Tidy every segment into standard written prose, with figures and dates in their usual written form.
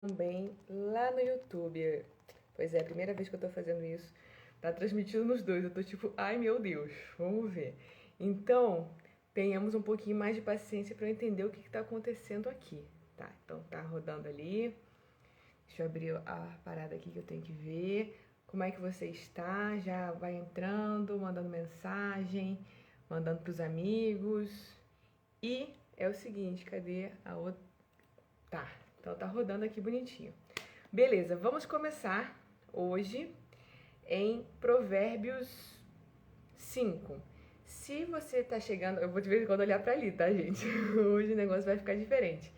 Também lá no YouTube. Pois é, a primeira vez que eu tô fazendo isso. Tá transmitindo nos dois. Eu tô tipo, ai meu Deus, vamos ver. Então, tenhamos um pouquinho mais de paciência para eu entender o que, que tá acontecendo aqui. Tá, então tá rodando ali. Deixa eu abrir a parada aqui que eu tenho que ver. Como é que você está? Já vai entrando, mandando mensagem, mandando pros amigos. E é o seguinte, cadê a outra? Tá, então tá rodando aqui bonitinho. Beleza, vamos começar hoje em Provérbios 5. Se você tá chegando, eu vou de vez em quando olhar pra ali, tá, gente? Hoje o negócio vai ficar diferente,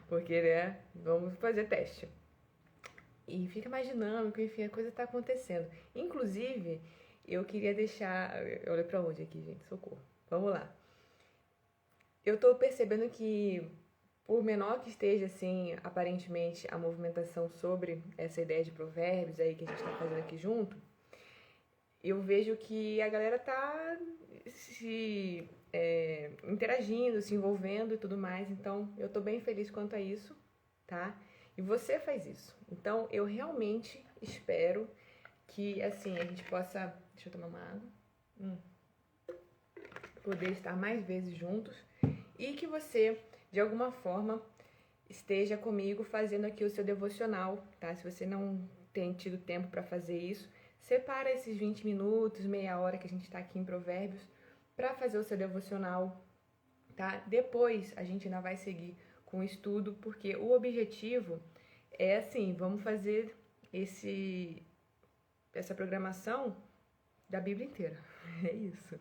porque, né, vamos fazer teste. E fica mais dinâmico, enfim, a coisa tá acontecendo. Inclusive, eu queria deixar. Olha pra onde aqui, gente? Socorro. Vamos lá. Eu tô percebendo que, por menor que esteja, assim, aparentemente, a movimentação sobre essa ideia de provérbios aí que a gente tá fazendo aqui junto, eu vejo que a galera tá se interagindo, se envolvendo e tudo mais. Então, eu tô bem feliz quanto a isso, tá? E você faz isso. Então, eu realmente espero que, assim, a gente possa... Deixa eu tomar uma água. Poder estar mais vezes juntos e que você, de alguma forma, esteja comigo fazendo aqui o seu devocional, tá? Se você não tem tido tempo para fazer isso, separa esses 20 minutos, meia hora que a gente está aqui em Provérbios para fazer o seu devocional, tá? Depois a gente ainda vai seguir com o estudo, porque o objetivo é assim, vamos fazer essa programação da Bíblia inteira. É isso.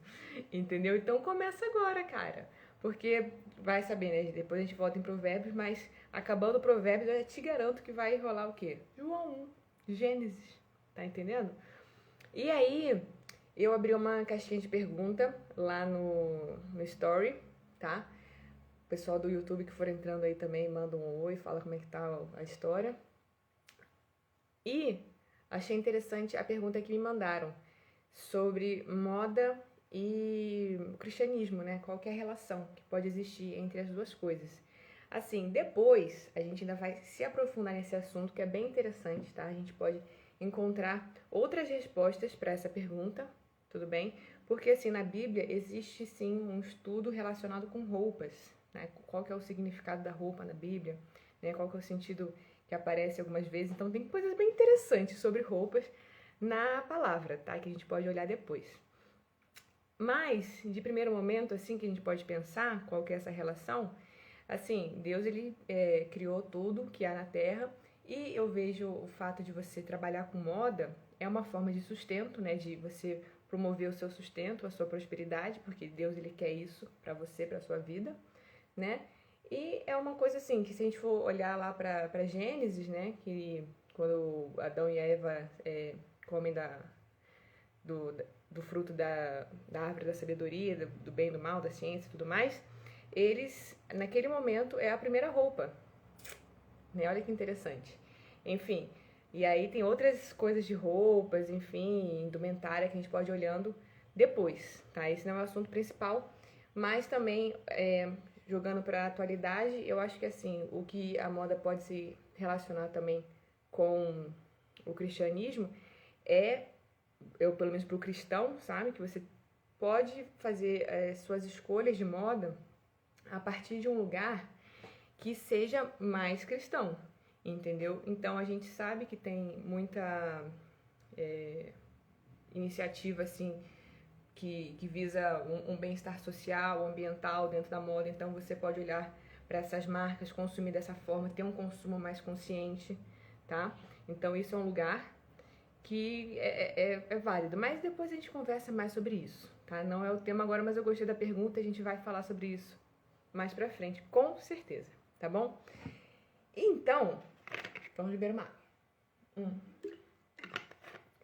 Entendeu? Então começa agora, cara. Porque vai saber, né? Depois a gente volta em Provérbios, mas acabando o Provérbios, eu te garanto que vai rolar o quê? João 1, Gênesis. Tá entendendo? E aí, eu abri uma caixinha de pergunta lá no Story, tá? O pessoal do YouTube que for entrando aí também manda um oi, fala como é que tá a história. E achei interessante a pergunta que me mandaram sobre moda e cristianismo, né? Qual que é a relação que pode existir entre as duas coisas. Assim, depois a gente ainda vai se aprofundar nesse assunto que é bem interessante, tá? A gente pode encontrar outras respostas para essa pergunta, tudo bem? Porque assim, na Bíblia existe sim um estudo relacionado com roupas, né? Qual que é o significado da roupa na Bíblia, né? Qual que é o sentido que aparece algumas vezes. Então tem coisas bem interessantes sobre roupas na palavra, tá? Que a gente pode olhar depois. Mas, de primeiro momento, assim, que a gente pode pensar qual que é essa relação, assim, Deus, ele criou tudo que há na Terra e eu vejo o fato de você trabalhar com moda é uma forma de sustento, né? De você promover o seu sustento, a sua prosperidade, porque Deus, ele quer isso para você, para sua vida, né? E é uma coisa assim, que se a gente for olhar lá para Gênesis, né? Que quando Adão e Eva comem do, do fruto da árvore da sabedoria, do bem e do mal, da ciência e tudo mais, eles, naquele momento, é a primeira roupa. Né? Olha que interessante. Enfim, e aí tem outras coisas de roupas, enfim, indumentária que a gente pode ir olhando depois, tá? Esse não é o assunto principal, mas também, jogando para a atualidade, eu acho que assim, o que a moda pode se relacionar também com o cristianismo é eu pelo menos para o cristão, sabe? Que você pode fazer suas escolhas de moda a partir de um lugar que seja mais cristão, entendeu? Então a gente sabe que tem muita iniciativa assim que visa um bem-estar social, ambiental dentro da moda, então você pode olhar para essas marcas, consumir dessa forma, ter um consumo mais consciente, tá? Então isso é um lugar que é válido. Mas depois a gente conversa mais sobre isso, tá? Não é o tema agora, mas eu gostei da pergunta, a gente vai falar sobre isso mais pra frente, com certeza, tá bom? Então, vamos beber uma água.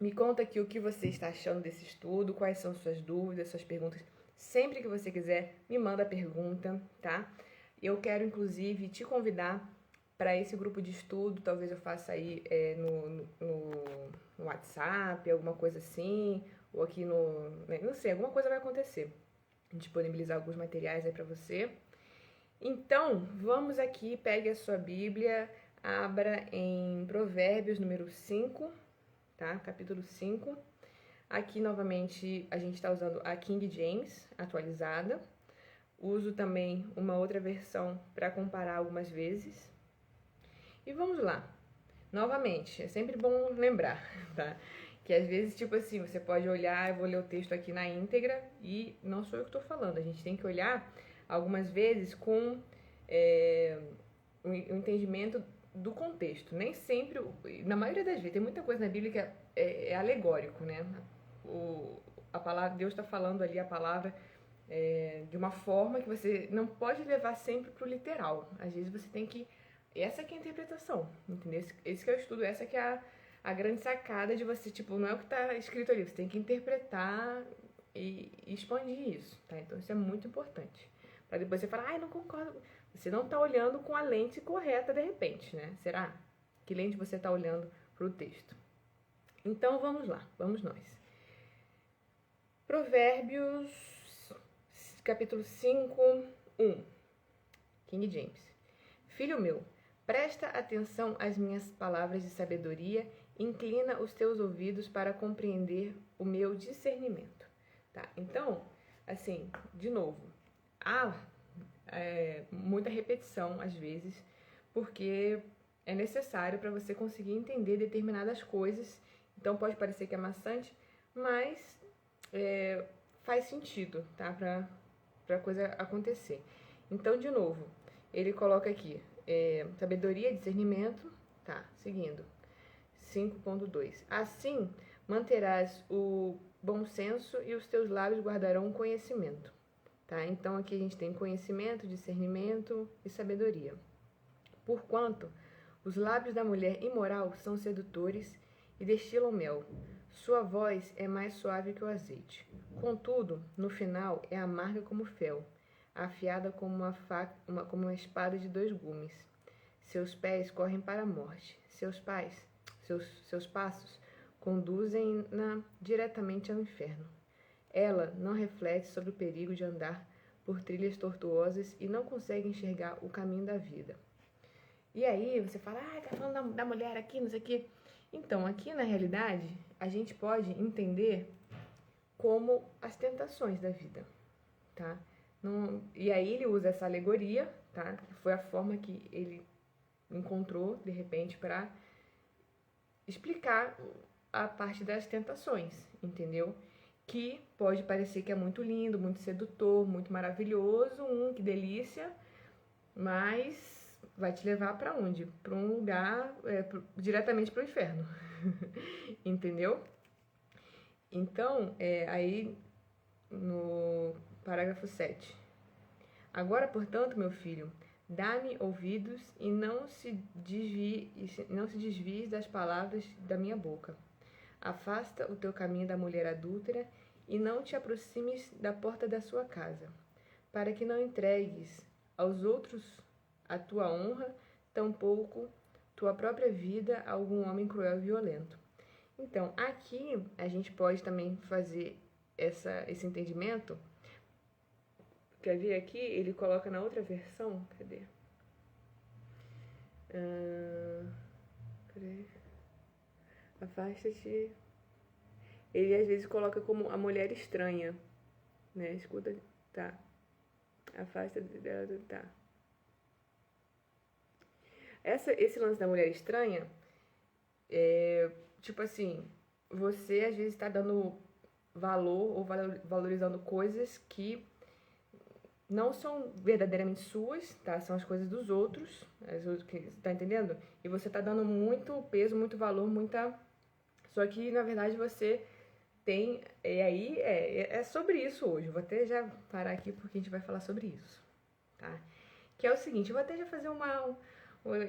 Me conta aqui o que você está achando desse estudo, quais são suas dúvidas, suas perguntas. Sempre que você quiser, me manda a pergunta, tá? Eu quero, inclusive, te convidar para esse grupo de estudo. Talvez eu faça aí no WhatsApp, alguma coisa assim, ou aqui no... Não sei, alguma coisa vai acontecer. Disponibilizar alguns materiais aí para você. Então, vamos aqui, pegue a sua Bíblia, abra em Provérbios número 5, tá? Capítulo 5. Aqui, novamente, a gente está usando a King James atualizada. Uso também uma outra versão para comparar algumas vezes. E vamos lá. Novamente, é sempre bom lembrar, tá? Que às vezes, tipo assim, você pode olhar, eu vou ler o texto aqui na íntegra e não sou eu que estou falando. A gente tem que olhar algumas vezes com o entendimento do contexto. Nem sempre, na maioria das vezes, tem muita coisa na Bíblia que é alegórico, né? A palavra, Deus está falando ali a palavra de uma forma que você não pode levar sempre para o literal. Às vezes você tem que... Essa que é a interpretação, entendeu? Esse que é o estudo, essa que é a grande sacada de você, tipo, não é o que está escrito ali, você tem que interpretar e expandir isso, tá? Então isso é muito importante. Para depois você falar, ai, não concordo. Você não está olhando com a lente correta de repente, né? Será? Que lente você está olhando para o texto? Então vamos lá, vamos nós. Provérbios, capítulo 5, 1. King James. Filho meu, presta atenção às minhas palavras de sabedoria, inclina os teus ouvidos para compreender o meu discernimento. Tá? Então, assim, de novo, há muita repetição às vezes, porque é necessário para você conseguir entender determinadas coisas. Então, pode parecer que é maçante, mas faz sentido, tá? Para a coisa acontecer. Então, de novo, ele coloca aqui sabedoria, discernimento, tá? Seguindo. 5.2. Assim manterás o bom senso e os teus lábios guardarão o conhecimento. Tá? Então aqui a gente tem conhecimento, discernimento e sabedoria. Porquanto os lábios da mulher imoral são sedutores e destilam mel. Sua voz é mais suave que o azeite. Contudo, no final é amarga como fel, afiada como como uma espada de 2 gumes. Seus pés correm para a morte. Seus passos conduzem-na diretamente ao inferno. Ela não reflete sobre o perigo de andar por trilhas tortuosas e não consegue enxergar o caminho da vida. E aí você fala, tá falando da mulher aqui, não sei o quê. Então, aqui na realidade, a gente pode entender como as tentações da vida, tá? E aí ele usa essa alegoria, tá? Que foi a forma que ele encontrou, de repente, para explicar a parte das tentações, entendeu? Que pode parecer que é muito lindo, muito sedutor, muito maravilhoso, que delícia, mas vai te levar para onde? Para um lugar diretamente para o inferno, entendeu? Então, aí no parágrafo 7. Agora, portanto, meu filho, dá-me ouvidos e não se desvies das palavras da minha boca. Afasta o teu caminho da mulher adúltera e não te aproximes da porta da sua casa, para que não entregues aos outros a tua honra, tampouco tua própria vida a algum homem cruel e violento. Então, aqui a gente pode também fazer esse entendimento. Quer ver aqui? Ele coloca na outra versão. Cadê? Afasta-te. Ele às vezes coloca como a mulher estranha, né? Escuta, tá. Afasta-te dela, tá. Esse lance da mulher estranha tipo assim, você às vezes está dando valor ou valorizando coisas que não são verdadeiramente suas, tá? São as coisas dos outros, tá entendendo? E você tá dando muito peso, muito valor, Só que, na verdade, você tem... E aí, é sobre isso hoje. Eu vou até já parar aqui porque a gente vai falar sobre isso, tá? Que é o seguinte, eu vou até já fazer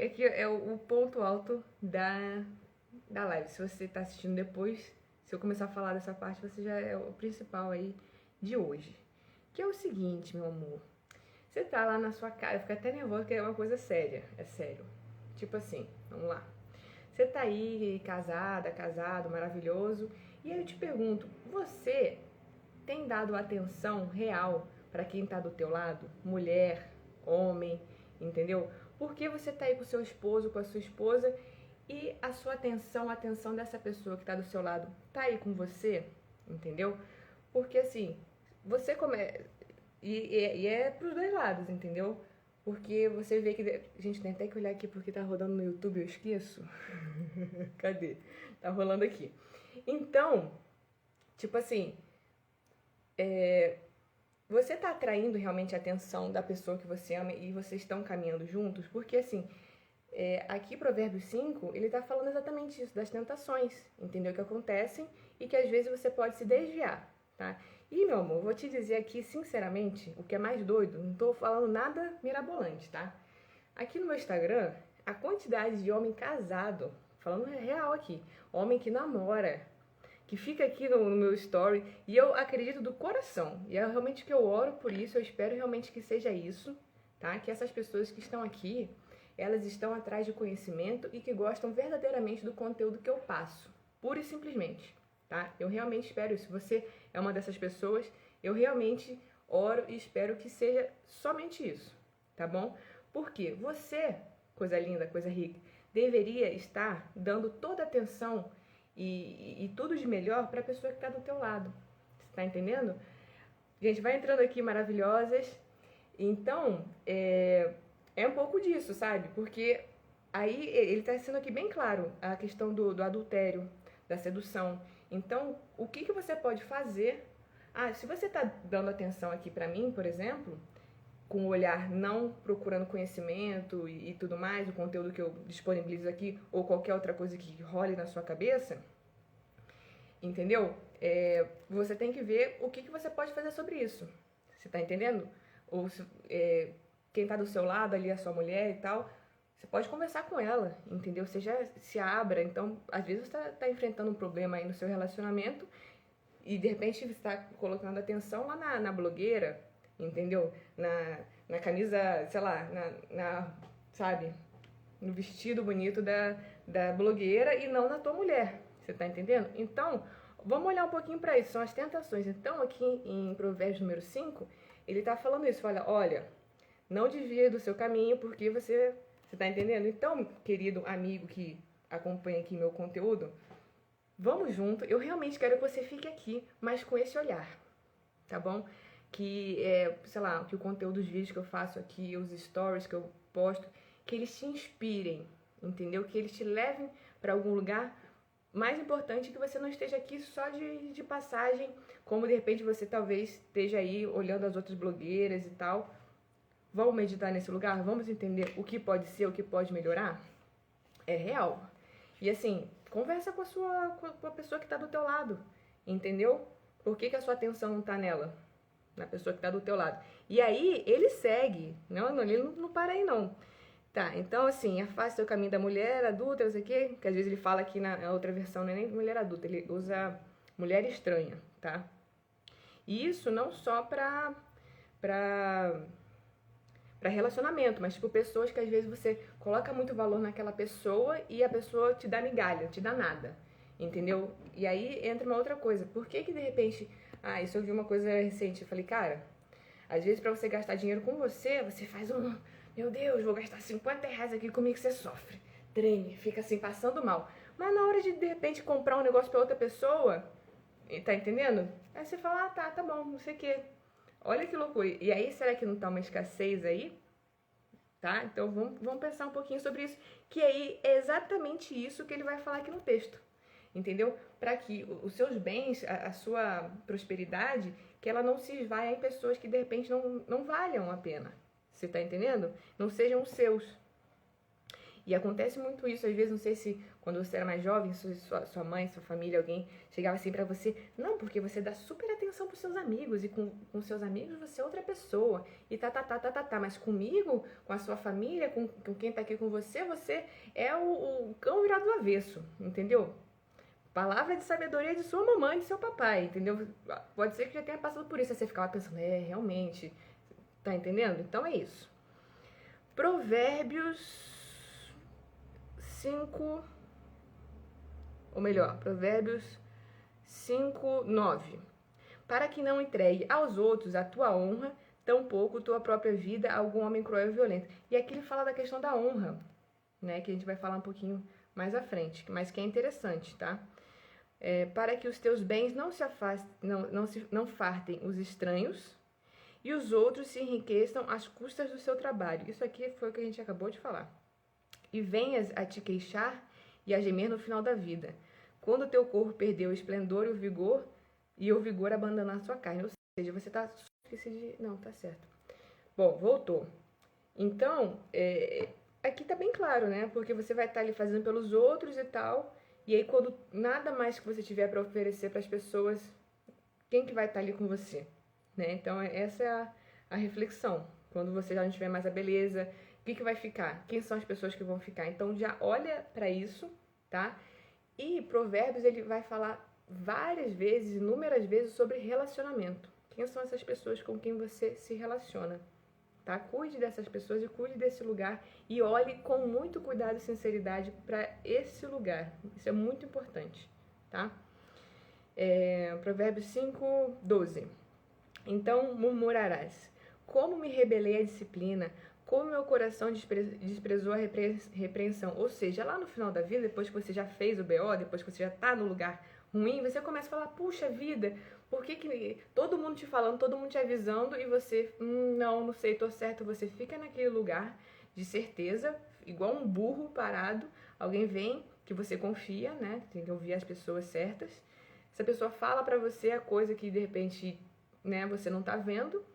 Aqui é o ponto alto da live. Se você tá assistindo depois, se eu começar a falar dessa parte, você já é o principal aí de hoje. Que é o seguinte, meu amor. Você tá lá na sua casa, fica até nervoso, porque é uma coisa séria. É sério. Tipo assim, vamos lá. Você tá aí, casado, maravilhoso. E aí eu te pergunto, você tem dado atenção real para quem tá do teu lado? Mulher, homem, entendeu? Por que você tá aí com o seu esposo, com a sua esposa, e a sua atenção, a atenção dessa pessoa que tá do seu lado, tá aí com você, entendeu? Porque assim, você come... e é pros dois lados, entendeu? Porque você vê que... Gente, tem até que olhar aqui porque tá rodando no YouTube, eu esqueço. Cadê? Tá rolando aqui. Então, tipo assim, você tá atraindo realmente a atenção da pessoa que você ama e vocês estão caminhando juntos? Porque assim, aqui Provérbios 5, ele tá falando exatamente isso, das tentações, entendeu? Que acontecem e que às vezes você pode se desviar, tá? E, meu amor, vou te dizer aqui, sinceramente, o que é mais doido, não tô falando nada mirabolante, tá? Aqui no meu Instagram, a quantidade de homem casado, falando real aqui, homem que namora, que fica aqui no meu story, e eu acredito do coração, e é realmente que eu oro por isso, eu espero realmente que seja isso, tá? Que essas pessoas que estão aqui, elas estão atrás de conhecimento e que gostam verdadeiramente do conteúdo que eu passo, pura e simplesmente, tá? Eu realmente espero isso. Se você é uma dessas pessoas, eu realmente oro e espero que seja somente isso, tá bom? Porque você, coisa linda, coisa rica, deveria estar dando toda a atenção e tudo de melhor para a pessoa que está do teu lado. Você tá entendendo? Gente, vai entrando aqui maravilhosas. Então, é um pouco disso, sabe? Porque aí ele está sendo aqui bem claro a questão do adultério, da sedução. Então, o que você pode fazer? Se você está dando atenção aqui para mim, por exemplo, com o olhar não procurando conhecimento e tudo mais, o conteúdo que eu disponibilizo aqui, ou qualquer outra coisa que role na sua cabeça, entendeu? Você tem que ver o que você pode fazer sobre isso. Você tá entendendo? Ou quem tá do seu lado ali, a sua mulher e tal, você pode conversar com ela, entendeu? Você já se abra. Então, às vezes você tá enfrentando um problema aí no seu relacionamento e de repente você está colocando atenção lá na blogueira, entendeu? Na camisa, sei lá, sabe? No vestido bonito da blogueira e não na tua mulher. Você tá entendendo? Então, vamos olhar um pouquinho para isso. São as tentações. Então, aqui em Provérbios número 5, ele tá falando isso. Fala, olha, não desvia do seu caminho porque você tá entendendo? Então, querido amigo que acompanha aqui meu conteúdo, vamos junto. Eu realmente quero que você fique aqui, mas com esse olhar, tá bom? Que, sei lá, que o conteúdo dos vídeos que eu faço aqui, os stories que eu posto, que eles te inspirem, entendeu? Que eles te levem para algum lugar. Mais importante que você não esteja aqui só de passagem, como de repente você talvez esteja aí olhando as outras blogueiras e tal. Vamos meditar nesse lugar? Vamos entender o que pode ser, o que pode melhorar? É real. E assim, conversa com a pessoa que está do teu lado, entendeu? Por que a sua atenção não está nela? Na pessoa que está do teu lado. E aí, ele segue. Ele não para aí, não. Tá, então assim, afaste o caminho da mulher adulta, não sei o quê, que às vezes ele fala aqui na outra versão, não é nem mulher adulta, ele usa mulher estranha, tá? E isso não só pra relacionamento, mas tipo pessoas que às vezes você coloca muito valor naquela pessoa e a pessoa te dá migalha, te dá nada, entendeu? E aí entra uma outra coisa, por que de repente, isso eu vi uma coisa recente, eu falei, cara, às vezes pra você gastar dinheiro com você faz meu Deus, vou gastar 50 reais aqui comigo que você sofre, treme, fica assim passando mal, mas na hora de repente comprar um negócio pra outra pessoa, tá entendendo? Aí você fala, tá bom, não sei o que. Olha que loucura. E aí, será que não tá uma escassez aí? Tá? Então, vamos pensar um pouquinho sobre isso. Que aí é exatamente isso que ele vai falar aqui no texto. Entendeu? Para que os seus bens, a sua prosperidade, que ela não se esvaia em pessoas que, de repente, não valham a pena. Você tá entendendo? Não sejam os seus. E acontece muito isso, às vezes, não sei se quando você era mais jovem, sua mãe, sua família, alguém chegava assim pra você, não, porque você dá super atenção pros seus amigos, e com seus amigos você é outra pessoa, e tá, mas comigo, com a sua família, com quem tá aqui com você é o cão virado do avesso, entendeu? Palavra de sabedoria de sua mamãe e de seu papai, entendeu? Pode ser que já tenha passado por isso, aí você ficava pensando, realmente, tá entendendo? Então é isso. Provérbios 5, ou melhor, Provérbios 5, 9. Para que não entregue aos outros a tua honra, tampouco tua própria vida a algum homem cruel e violento. E aqui ele fala da questão da honra, né? Que a gente vai falar um pouquinho mais à frente, mas que é interessante, tá? Para que os teus bens não se afastem, não fartem os estranhos e os outros se enriqueçam às custas do seu trabalho. Isso aqui foi o que a gente acabou de falar. E venhas a te queixar e a gemer no final da vida, quando o teu corpo perdeu o esplendor e o vigor abandonar sua carne. Ou seja, você tá... Esqueci de... Não, tá certo. Bom, voltou. Então, aqui tá bem claro, né? Porque você vai estar ali fazendo pelos outros e tal, e aí quando nada mais que você tiver para oferecer para as pessoas, quem que vai estar ali com você? Né? Então, essa é a reflexão. Quando você já não tiver mais a beleza, o que vai ficar? Quem são as pessoas que vão ficar? Então, já olha para isso, tá? E Provérbios, ele vai falar várias vezes, inúmeras vezes, sobre relacionamento. Quem são essas pessoas com quem você se relaciona? Tá? Cuide dessas pessoas e cuide desse lugar e olhe com muito cuidado e sinceridade para esse lugar. Isso é muito importante, tá? Provérbios 5, 12. Então murmurarás: como me rebelei à disciplina, como meu coração desprezou a repreensão. Ou seja, lá no final da vida, depois que você já fez o BO, depois que você já tá no lugar ruim, você começa a falar: puxa vida, por que todo mundo te falando, todo mundo te avisando e você, não sei, tô certo. Você fica naquele lugar de certeza, igual um burro parado. Alguém vem que você confia, né? Tem que ouvir as pessoas certas. Essa pessoa fala pra você a coisa que de repente, né, você não tá vendo.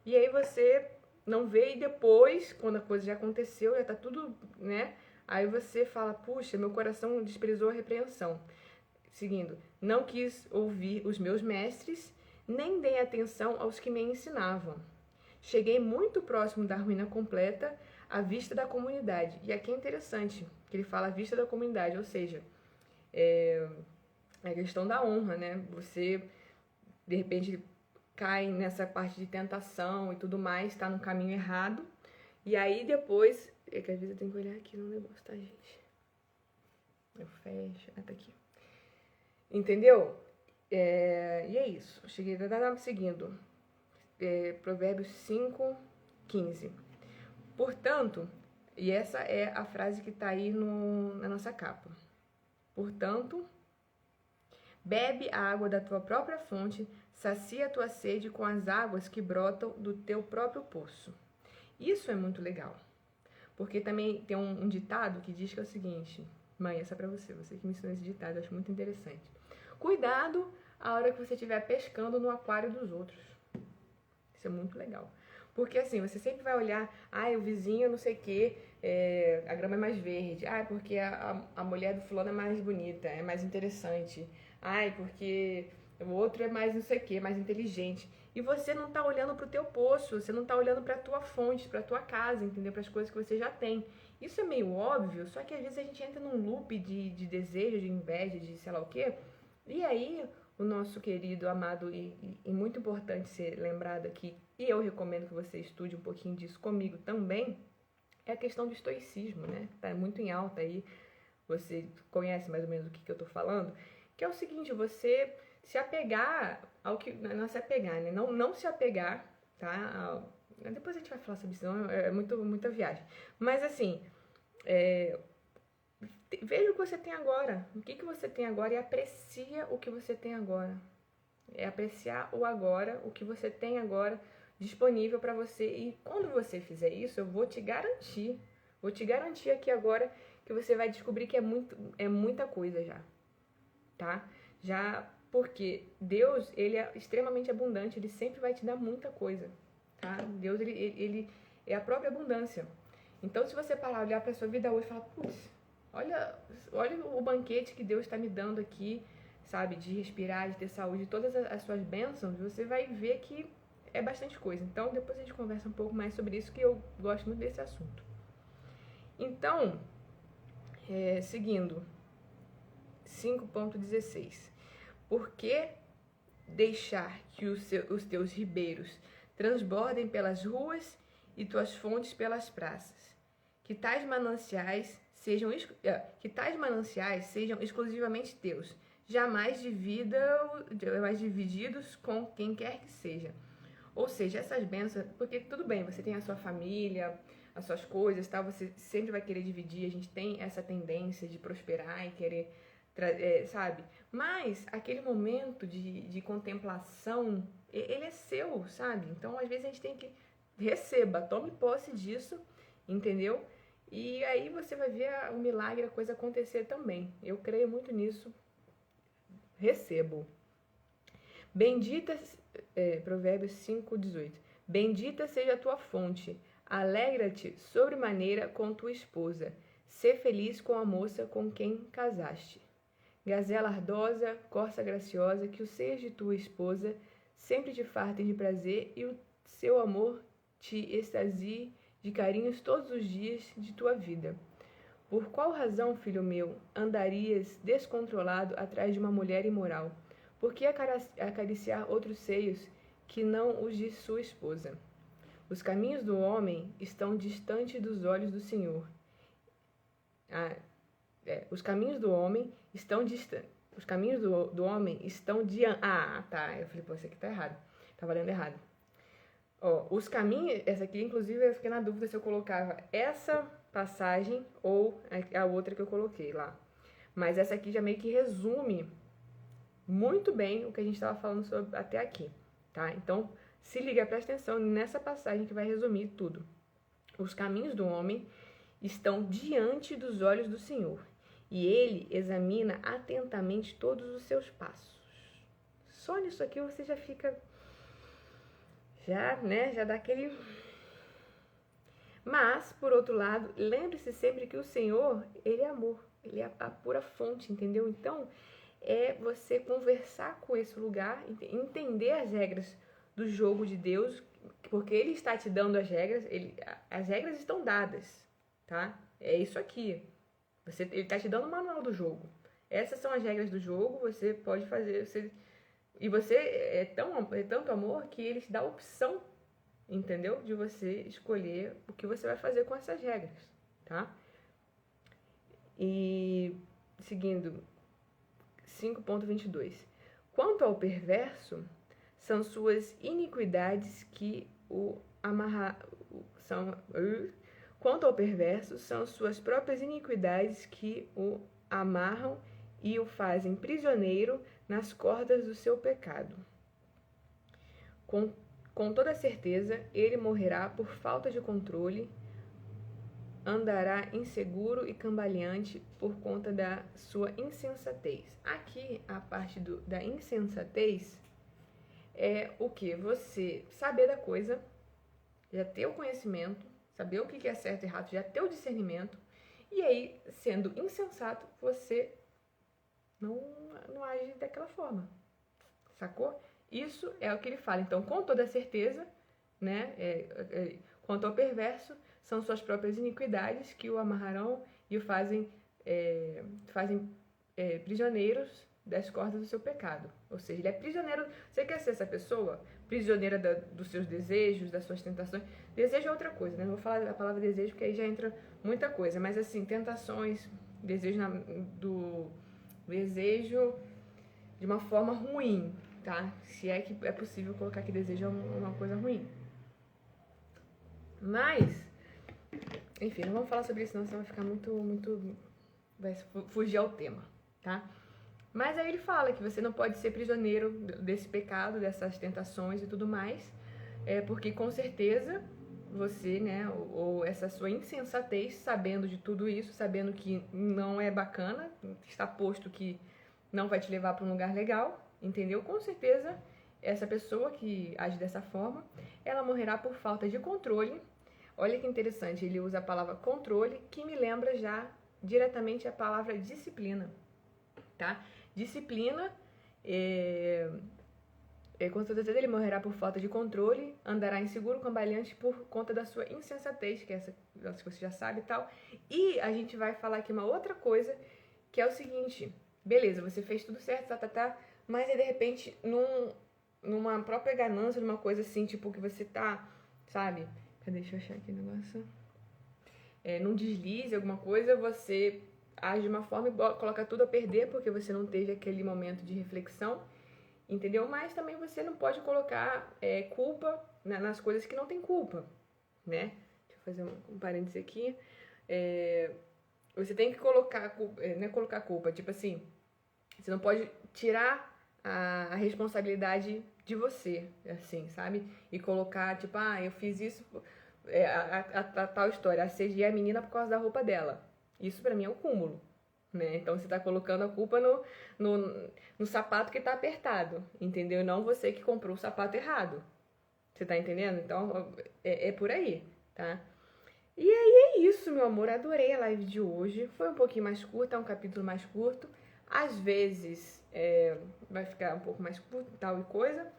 E aí você não vê e depois, quando a coisa já aconteceu, já tá tudo, né? Aí você fala: puxa, meu coração desprezou a repreensão. Seguindo, não quis ouvir os meus mestres, nem dei atenção aos que me ensinavam. Cheguei muito próximo da ruína completa, à vista da comunidade. E aqui é interessante, que ele fala à vista da comunidade, ou seja, a questão da honra, né? Você, de repente, cai nessa parte de tentação e tudo mais, tá no caminho errado. E aí depois, é que às vezes eu tenho que olhar aqui no negócio, tá, gente? Eu fecho, tá aqui. Entendeu? E é isso. Cheguei seguindo. Provérbios 5, 15. Portanto, e essa é a frase que está aí na nossa capa. Portanto, bebe a água da tua própria fonte, sacia a tua sede com as águas que brotam do teu próprio poço. Isso é muito legal. Porque também tem um ditado que diz que é o seguinte... Mãe, essa é pra você que me ensinou esse ditado, eu acho muito interessante. Cuidado a hora que você estiver pescando no aquário dos outros. Isso é muito legal. Porque assim, você sempre vai olhar, o vizinho não sei o quê, a grama é mais verde. Porque a mulher do fulano é mais bonita, é mais interessante. Porque o outro é mais não sei o quê, mais inteligente. E você não tá olhando pro teu poço, você não tá olhando pra tua fonte, pra tua casa, entendeu? Para as coisas que você já tem. Isso é meio óbvio, só que às vezes a gente entra num loop de desejo, de inveja, de sei lá o quê. E aí, o nosso querido, amado e muito importante ser lembrado aqui, e eu recomendo que você estude um pouquinho disso comigo também, é a questão do estoicismo, né? Tá muito em alta aí, você conhece mais ou menos o que eu tô falando, que é o seguinte, você se apegar ao que... Não se apegar, né? Não se apegar, tá? Depois a gente vai falar sobre isso, não é muita viagem. Mas assim, veja o que você tem agora, o que você tem agora e aprecia o que você tem agora. É apreciar o agora, o que você tem agora disponível para você. E quando você fizer isso, eu vou te garantir aqui agora que você vai descobrir que é muita coisa já, tá? Já porque Deus, ele é extremamente abundante, ele sempre vai te dar muita coisa, tá? Deus, ele é a própria abundância. Então, se você parar, olhar para sua vida hoje e falar, putz, olha o banquete que Deus está me dando aqui, sabe? De respirar, de ter saúde, de todas as suas bênçãos, você vai ver que é bastante coisa. Então, depois a gente conversa um pouco mais sobre isso, que eu gosto muito desse assunto. Então, seguindo, 5.16. Por que deixar que os teus ribeiros transbordem pelas ruas e tuas fontes pelas praças? Que tais mananciais sejam exclusivamente teus, jamais divididos com quem quer que seja. Ou seja, essas bênçãos, porque tudo bem, você tem a sua família, as suas coisas, tal, você sempre vai querer dividir, a gente tem essa tendência de prosperar e querer, sabe? Mas aquele momento de contemplação, ele é seu, sabe? Então, às vezes a gente tem que receba, tome posse disso, entendeu? E aí você vai ver o milagre, a coisa acontecer também. Eu creio muito nisso. Recebo. Bendita, Provérbios 5:18. Bendita seja a tua fonte. Alegra-te sobremaneira com tua esposa. Sê feliz com a moça com quem casaste. Gazela ardosa, corça graciosa, que os seios de tua esposa sempre te fartem de prazer e o seu amor te extasie de carinhos todos os dias de tua vida. Por qual razão, filho meu, andarias descontrolado atrás de uma mulher imoral? Por que acariciar outros seios que não os de sua esposa? Os caminhos do homem estão distantes dos olhos do Senhor. Os caminhos do homem estão distantes. Os caminhos do homem estão diante. Ah, tá. Eu falei, pô, isso aqui tá errado. Tava lendo errado. Ó, os caminhos. Essa aqui, inclusive, eu fiquei na dúvida se eu colocava essa passagem ou a outra que eu coloquei lá. Mas essa aqui já meio que resume muito bem o que a gente estava falando sobre até aqui, tá? Então, se liga, presta atenção nessa passagem que vai resumir tudo. Os caminhos do homem estão diante dos olhos do Senhor, e ele examina atentamente todos os seus passos. Só nisso aqui você já fica, já dá aquele... Mas, por outro lado, lembre-se sempre que o Senhor, ele é amor, ele é a pura fonte, entendeu? Então, é você conversar com esse lugar, entender as regras do jogo de Deus, porque ele está te dando as regras, as regras estão dadas, tá? É isso aqui. Ele está te dando o manual do jogo. Essas são as regras do jogo, você pode fazer. E você é tanto amor que ele te dá a opção, entendeu? De você escolher o que você vai fazer com essas regras, tá? E seguindo, 5.22. Quanto ao perverso, são suas iniquidades que o Quanto ao perverso, são suas próprias iniquidades que o amarram e o fazem prisioneiro nas cordas do seu pecado. Com toda certeza, ele morrerá por falta de controle, andará inseguro e cambaleante por conta da sua insensatez. Aqui, a parte da insensatez é o que? Você saber da coisa, já ter o conhecimento, saber o que é certo e errado, já ter o discernimento, e aí, sendo insensato, você não age daquela forma, sacou? Isso é o que ele fala. Então, com toda certeza, né, quanto ao perverso, são suas próprias iniquidades que o amarrarão e o fazem prisioneiros das cordas do seu pecado. Ou seja, ele é prisioneiro. Você quer ser essa pessoa? Prisioneira dos seus desejos, das suas tentações. Desejo é outra coisa, né? Não vou falar da palavra desejo, porque aí já entra muita coisa. Mas assim, tentações, desejo de uma forma ruim, tá? Se é que é possível colocar que desejo é uma coisa ruim. Mas, enfim, não vamos falar sobre isso, senão vai ficar muito... vai fugir ao tema, tá? Mas aí ele fala que você não pode ser prisioneiro desse pecado, dessas tentações e tudo mais, porque com certeza você, né, ou essa sua insensatez, sabendo de tudo isso, sabendo que não é bacana, está posto que não vai te levar para um lugar legal, entendeu? Com certeza, essa pessoa que age dessa forma, ela morrerá por falta de controle. Olha que interessante, ele usa a palavra controle, que me lembra já diretamente a palavra disciplina, tá? Disciplina, com certeza ele morrerá por falta de controle, andará inseguro, cambaleante por conta da sua insensatez, que é essa que você já sabe e tal. E a gente vai falar aqui uma outra coisa, que é o seguinte, beleza, você fez tudo certo, mas aí de repente, numa própria ganância, numa coisa assim, tipo, que você tá, sabe? Deixa eu achar aqui o negócio. Num deslize, alguma coisa, você age de uma forma e coloca tudo a perder porque você não teve aquele momento de reflexão. entendeu? Mas também você não pode colocar culpa nas coisas que não tem culpa, né? Deixa eu fazer um parênteses aqui. Você tem que colocar, não é colocar culpa, tipo assim, você não pode tirar a responsabilidade de você, assim, sabe? E colocar, tipo, eu fiz isso, a tal história, assediei a menina por causa da roupa dela. Isso pra mim é o cúmulo, né? Então você tá colocando a culpa no sapato que tá apertado, entendeu? Não você que comprou o sapato errado. Você tá entendendo? Então é por aí, tá? E aí é isso, meu amor. Adorei a live de hoje. Foi um pouquinho mais curta, é um capítulo mais curto. Às vezes vai ficar um pouco mais curto, tal e coisa.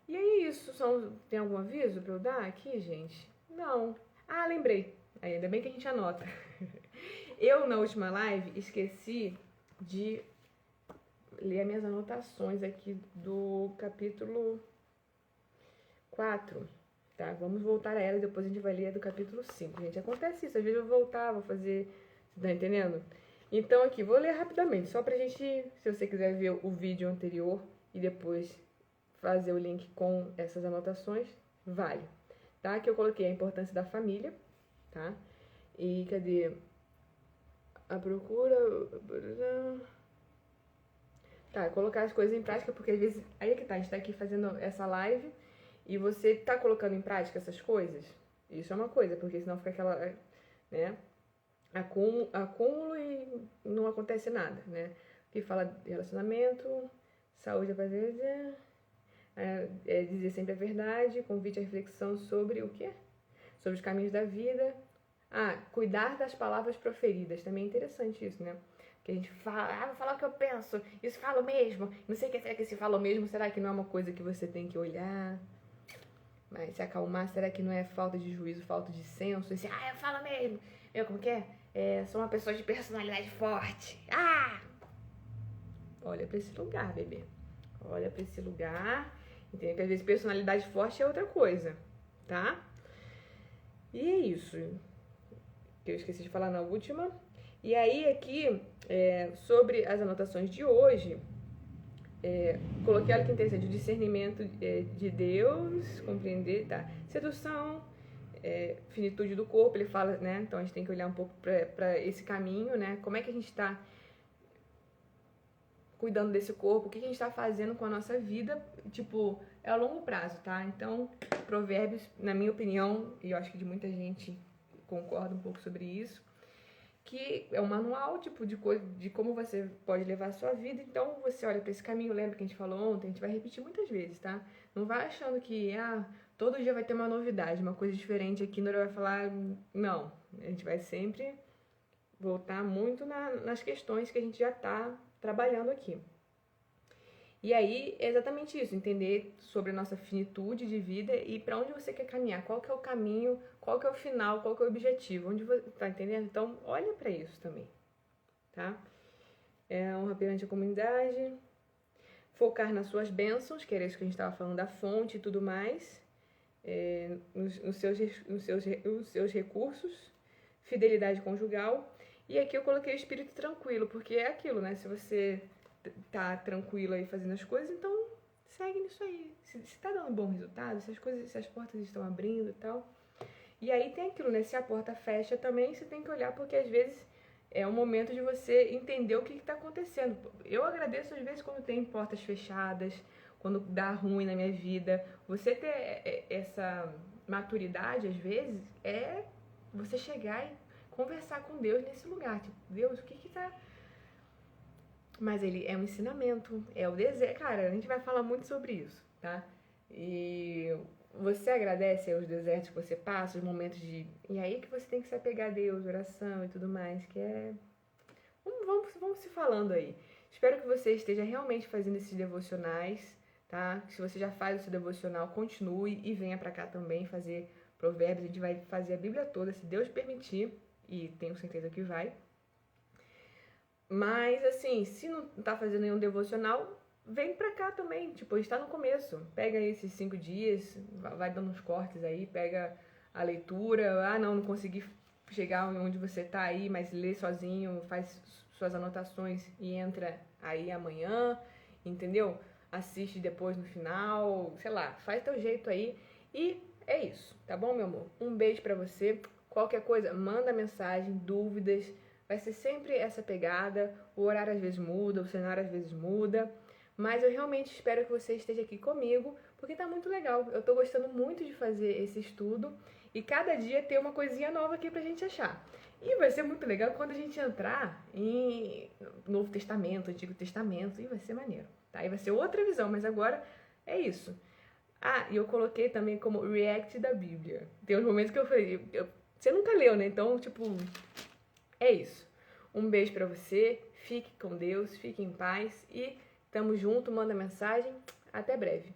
E aí é isso. Tem algum aviso pra eu dar aqui, gente? Não. Ah, lembrei. Ainda bem que a gente anota. Eu, na última live, esqueci de ler as minhas anotações aqui do capítulo 4. Tá, vamos voltar a ela e depois a gente vai ler a do capítulo 5, gente. Acontece isso, às vezes eu vou voltar, vou fazer... Você tá entendendo? Então aqui, vou ler rapidamente, só pra gente, se você quiser ver o vídeo anterior e depois fazer o link com essas anotações, vale. Tá? Aqui eu coloquei a importância da família, tá? E cadê? A procura... Tá, colocar as coisas em prática, porque às vezes... Aí é que tá, a gente tá aqui fazendo essa live... E você tá colocando em prática essas coisas? Isso é uma coisa, porque senão fica aquela, né, acúmulo e não acontece nada, né? Que fala de relacionamento, saúde, dizer sempre a verdade, convite à reflexão sobre o quê? Sobre os caminhos da vida. Cuidar das palavras proferidas. Também é interessante isso, né? Que a gente fala, vou falar o que eu penso, isso falo mesmo. Não sei o que será que esse falo mesmo, será que não é uma coisa que você tem que olhar? Mas se acalmar, será que não é falta de juízo, falta de senso? Esse, eu falo mesmo. Como que é? Sou uma pessoa de personalidade forte. Olha pra esse lugar, bebê. Olha pra esse lugar. Entendeu? Que às vezes personalidade forte é outra coisa, tá? E é isso. Que eu esqueci de falar na última. E aí aqui, sobre as anotações de hoje... coloquei, olha que interessante, o discernimento de Deus, compreender, tá? Sedução, finitude do corpo, ele fala, né? Então a gente tem que olhar um pouco para esse caminho, né? Como é que a gente está cuidando desse corpo, o que a gente está fazendo com a nossa vida, tipo, é a longo prazo, tá? Então, Provérbios, na minha opinião, e eu acho que de muita gente concorda um pouco sobre isso, que é um manual, tipo, de como você pode levar a sua vida. Então, você olha para esse caminho, lembra que a gente falou ontem? A gente vai repetir muitas vezes, tá? Não vai achando que, todo dia vai ter uma novidade, uma coisa diferente aqui, Nora vai falar, não. A gente vai sempre voltar muito nas questões que a gente já tá trabalhando aqui. E aí, é exatamente isso, entender sobre a nossa finitude de vida e para onde você quer caminhar, qual que é o caminho, qual que é o final, qual que é o objetivo, onde você tá entendendo? Então, olha para isso também, tá? Honra perante a comunidade, focar nas suas bênçãos, que era isso que a gente estava falando da fonte e tudo mais, nos seus recursos, fidelidade conjugal. E aqui eu coloquei o espírito tranquilo, porque é aquilo, né? Se você tá tranquilo aí fazendo as coisas, então segue nisso aí. Se tá dando bom resultado, se as portas estão abrindo e tal. E aí tem aquilo, né? Se a porta fecha também, você tem que olhar, porque às vezes é o momento de você entender o que está acontecendo. Eu agradeço às vezes quando tem portas fechadas, quando dá ruim na minha vida. Você ter essa maturidade, às vezes, é você chegar e conversar com Deus nesse lugar. Tipo, Deus, o que tá... Mas ele é um ensinamento, é o desejo. Cara, a gente vai falar muito sobre isso, tá? E você agradece aos desertos que você passa, os momentos de... E aí que você tem que se apegar a Deus, oração e tudo mais, que é... Vamos se falando aí. Espero que você esteja realmente fazendo esses devocionais, tá? Se você já faz o seu devocional, continue e venha pra cá também fazer provérbios. A gente vai fazer a Bíblia toda, se Deus permitir, e tenho certeza que vai. Mas, assim, se não tá fazendo nenhum devocional, vem pra cá também. Tipo, está no começo. Pega aí esses 5 dias, vai dando uns cortes aí, pega a leitura. Não consegui chegar onde você tá aí, mas lê sozinho, faz suas anotações e entra aí amanhã, entendeu? assiste depois no final, sei lá, faz teu jeito aí. E é isso, tá bom, meu amor? Um beijo pra você. Qualquer coisa, manda mensagem, dúvidas. Vai ser sempre essa pegada. O horário às vezes muda, o cenário às vezes muda. Mas eu realmente espero que você esteja aqui comigo, porque tá muito legal. Eu tô gostando muito de fazer esse estudo e cada dia tem uma coisinha nova aqui pra gente achar. E vai ser muito legal quando a gente entrar em Novo Testamento, Antigo Testamento, e vai ser maneiro, tá? E vai ser outra visão, mas agora é isso. Ah, e eu coloquei também como react da Bíblia. Tem uns momentos que eu falei, você nunca leu, né? Então, tipo, é isso. Um beijo pra você, fique com Deus, fique em paz e tamo junto, manda mensagem. Até breve.